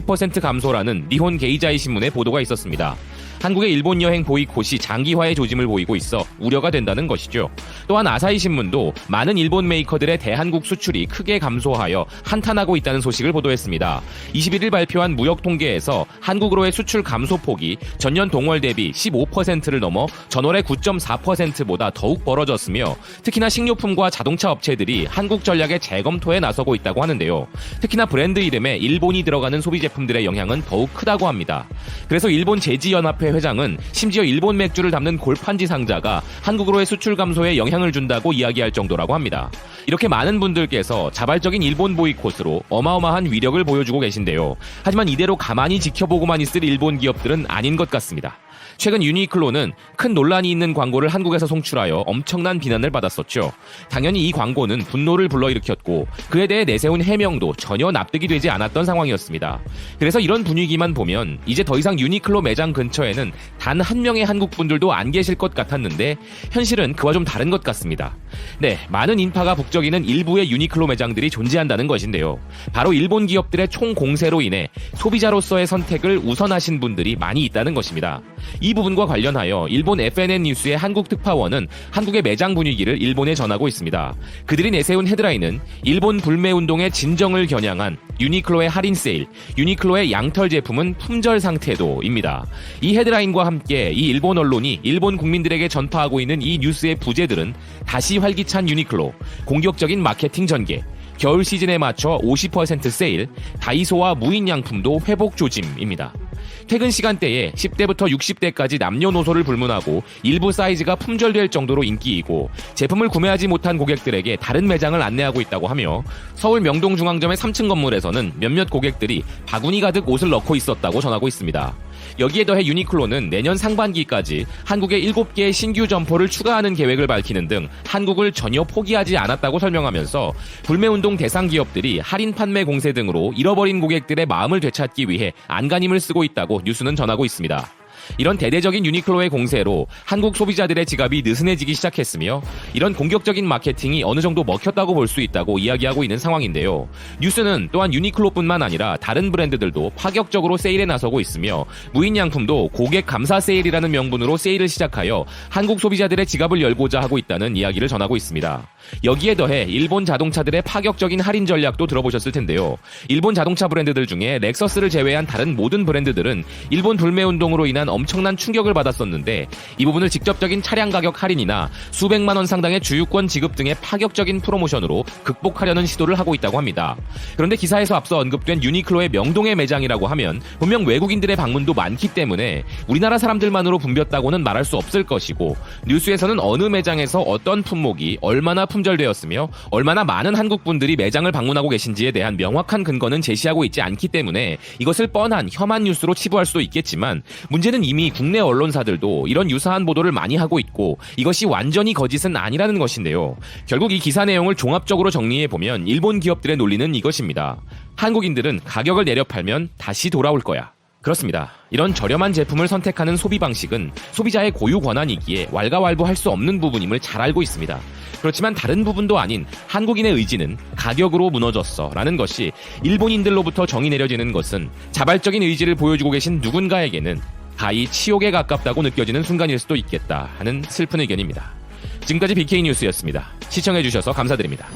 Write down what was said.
10% 감소라는 니혼 게이자이 신문의 보도가 있었습니다. 한국의 일본 여행 보이콧이 장기화의 조짐을 보이고 있어 우려가 된다는 것이죠. 또한 아사히 신문도 많은 일본 메이커들의 대한국 수출이 크게 감소하여 한탄하고 있다는 소식을 보도했습니다. 21일 발표한 무역 통계에서 한국으로의 수출 감소폭이 전년 동월 대비 15%를 넘어 전월의 9.4%보다 더욱 벌어졌으며 특히나 식료품과 자동차 업체들이 한국 전략의 재검토에 나서고 있다고 하는데요. 특히나 브랜드 이름에 일본이 들어가는 소비 제품들의 영향은 더욱 크다고 합니다. 그래서 일본 제지연합회 회장은 심지어 일본 맥주를 담는 골판지 상자가 한국으로의 수출 감소에 영향을 준다고 이야기할 정도라고 합니다. 이렇게 많은 분들께서 자발적인 일본 보이콧으로 어마어마한 위력을 보여주고 계신데요. 하지만 이대로 가만히 지켜보고만 있을 일본 기업들은 아닌 것 같습니다. 최근 유니클로는 큰 논란이 있는 광고를 한국에서 송출하여 엄청난 비난을 받았었죠. 당연히 이 광고는 분노를 불러일으켰고 그에 대해 내세운 해명도 전혀 납득이 되지 않았던 상황이었습니다. 그래서 이런 분위기만 보면 이제 더 이상 유니클로 매장 근처에는 단 한 명의 한국 분들도 안 계실 것 같았는데 현실은 그와 좀 다른 것 같습니다. 네, 많은 인파가 북적이는 일부의 유니클로 매장들이 존재한다는 것인데요. 바로 일본 기업들의 총공세로 인해 소비자로서의 선택을 우선하신 분들이 많이 있다는 것입니다. 이 부분과 관련하여 일본 FNN 뉴스의 한국 특파원은 한국의 매장 분위기를 일본에 전하고 있습니다. 그들이 내세운 헤드라인은 일본 불매운동의 진정을 겨냥한 유니클로의 할인 세일, 유니클로의 양털 제품은 품절 상태도입니다. 이 헤드라인과 함께 이 일본 언론이 일본 국민들에게 전파하고 있는 이 뉴스의 부제들은 다시 활기찬 유니클로, 공격적인 마케팅 전개, 겨울 시즌에 맞춰 50% 세일, 다이소와 무인양품도 회복 조짐입니다. 퇴근 시간대에 10대부터 60대까지 남녀노소를 불문하고 일부 사이즈가 품절될 정도로 인기이고 제품을 구매하지 못한 고객들에게 다른 매장을 안내하고 있다고 하며 서울 명동중앙점의 3층 건물에서는 몇몇 고객들이 바구니 가득 옷을 넣고 있었다고 전하고 있습니다. 여기에 더해 유니클로는 내년 상반기까지 한국에 7개의 신규 점포를 추가하는 계획을 밝히는 등 한국을 전혀 포기하지 않았다고 설명하면서 불매운동 대상 기업들이 할인 판매 공세 등으로 잃어버린 고객들의 마음을 되찾기 위해 안간힘을 쓰고 있다고 뉴스는 전하고 있습니다. 이런 대대적인 유니클로의 공세로 한국 소비자들의 지갑이 느슨해지기 시작했으며 이런 공격적인 마케팅이 어느 정도 먹혔다고 볼 수 있다고 이야기하고 있는 상황인데요. 뉴스는 또한 유니클로뿐만 아니라 다른 브랜드들도 파격적으로 세일에 나서고 있으며 무인양품도 고객 감사 세일이라는 명분으로 세일을 시작하여 한국 소비자들의 지갑을 열고자 하고 있다는 이야기를 전하고 있습니다. 여기에 더해 일본 자동차들의 파격적인 할인 전략도 들어보셨을 텐데요. 일본 자동차 브랜드들 중에 렉서스를 제외한 다른 모든 브랜드들은 일본 불매운동으로 인한 엄청난 충격을 받았었는데 이 부분을 직접적인 차량 가격 할인이나 수백만 원 상당의 주유권 지급 등의 파격적인 프로모션으로 극복하려는 시도를 하고 있다고 합니다. 그런데 기사에서 앞서 언급된 유니클로의 명동의 매장이라고 하면 분명 외국인들의 방문도 많기 때문에 우리나라 사람들만으로 붐볐다고는 말할 수 없을 것이고 뉴스에서는 어느 매장에서 어떤 품목이 얼마나 품절되었으며 얼마나 많은 한국 분들이 매장을 방문하고 계신지에 대한 명확한 근거는 제시하고 있지 않기 때문에 이것을 뻔한 혐한 뉴스로 치부할 수도 있겠지만 문제는 이미 국내 언론사들도 이런 유사한 보도를 많이 하고 있고 이것이 완전히 거짓은 아니라는 것인데요. 결국 이 기사 내용을 종합적으로 정리해보면 일본 기업들의 논리는 이것입니다. 한국인들은 가격을 내려 팔면 다시 돌아올 거야. 그렇습니다. 이런 저렴한 제품을 선택하는 소비 방식은 소비자의 고유 권한이기에 왈가왈부할 수 없는 부분임을 잘 알고 있습니다. 그렇지만 다른 부분도 아닌 한국인의 의지는 가격으로 무너졌어 라는 것이 일본인들로부터 정이 내려지는 것은 자발적인 의지를 보여주고 계신 누군가에게는 가히 치욕에 가깝다고 느껴지는 순간일 수도 있겠다 하는 슬픈 의견입니다. 지금까지 BK뉴스였습니다. 시청해주셔서 감사드립니다.